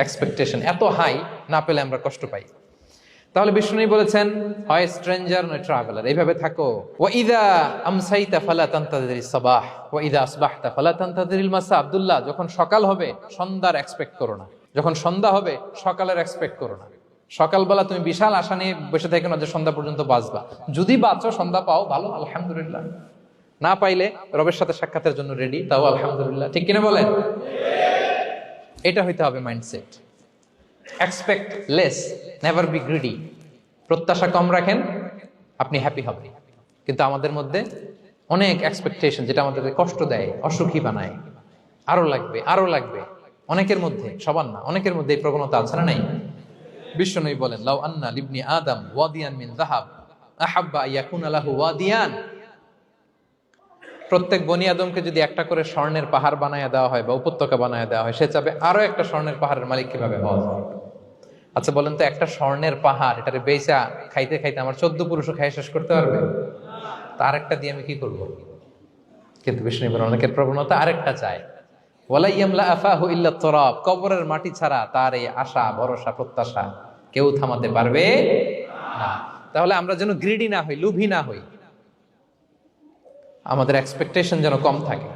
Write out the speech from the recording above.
Expectation এত high, না পেলে আমরা কষ্ট পাই। তাহলে বিষ্ণু বলেছেন, হয় স্ট্রেঞ্জার নয় ট্রাভেলার, এইভাবে থাকো। ওয়া ইযা আমসাইতা ফালা তানতাযিরিস সাবাহ ওয়া ইযা আসবাহতা ফালা তানতাযিরিল মাসা। আব্দুল্লাহ, যখন সকাল হবে সন্ধ্যার এক্সপেক্ট করো না, যখন সন্ধ্যা হবে সকালের এক্সপেক্ট করো না। সকালবেলা তুমি বিশাল আশা নিয়ে বসে থেকো না যে সন্ধ্যা পর্যন্ত বাঁচবা। যদি বাঁচো, সন্ধ্যা পাও, ভালো, আলহামদুলিল্লাহ। না পাইলে রবের সাথে সাক্ষাতের জন্য রেডি, তাও আলহামদুলিল্লাহ। ঠিক কিনা বলেন? এটা হইতে হবে mindset. Expect less, never be greedy. প্রত্যাশা কম রাখেন, আপনি হ্যাপি হবেন। কিন্তু আমাদের মধ্যে অনেক এক্সপেকটেশন, যেটা আমাদেরকে কষ্ট দেয়, অসুখী বানায়। আরো লাগবে, আরো লাগবে। অনেকের মধ্যে, সবার না, অনেকের মধ্যে এই প্রবণতা আছে না নাই? বিশ্বনবী বলেন, লাউ আন্না লিবনি আদম ওয়াদিয়ান মিন যাহাব আহাব্বা ইয়াকুনা লাহু ওয়াদিয়ান। প্রত্যেক বনি আদমকে যদি একটা করে স্বর্ণের পাহাড় বানায় দেওয়া হয় বা উপত্যকা বানায় দেওয়া হয়, সে চাবে আরো একটা স্বর্ণের পাহাড়ের মালিক কিভাবে হওয়া যায়। আচ্ছা বলেন তো, একটা স্বর্ণের পাহাড়, এটারে বেচা খাইতে খাইতে আমার 14 পুরুষও খাই শেষ করতে পারবে? তার একটা দিয়ে আমি কি করব? কিন্তু বিষ্ণু বলেন, অনেকের প্রবণতা আরেকটা চায়। ওয়ালা ইয়ামলা আফাহু ইল্লা তুরাব। কবরের মাটি ছাড়া তার এই আশা, ভরসা, প্রত্যাশা কেউ থামাতে পারবে না। তাহলে আমরা যেন গ্রিডি না হই, লোভী না হই, আমাদের এক্সপেকটেশন যেন কম থাকে।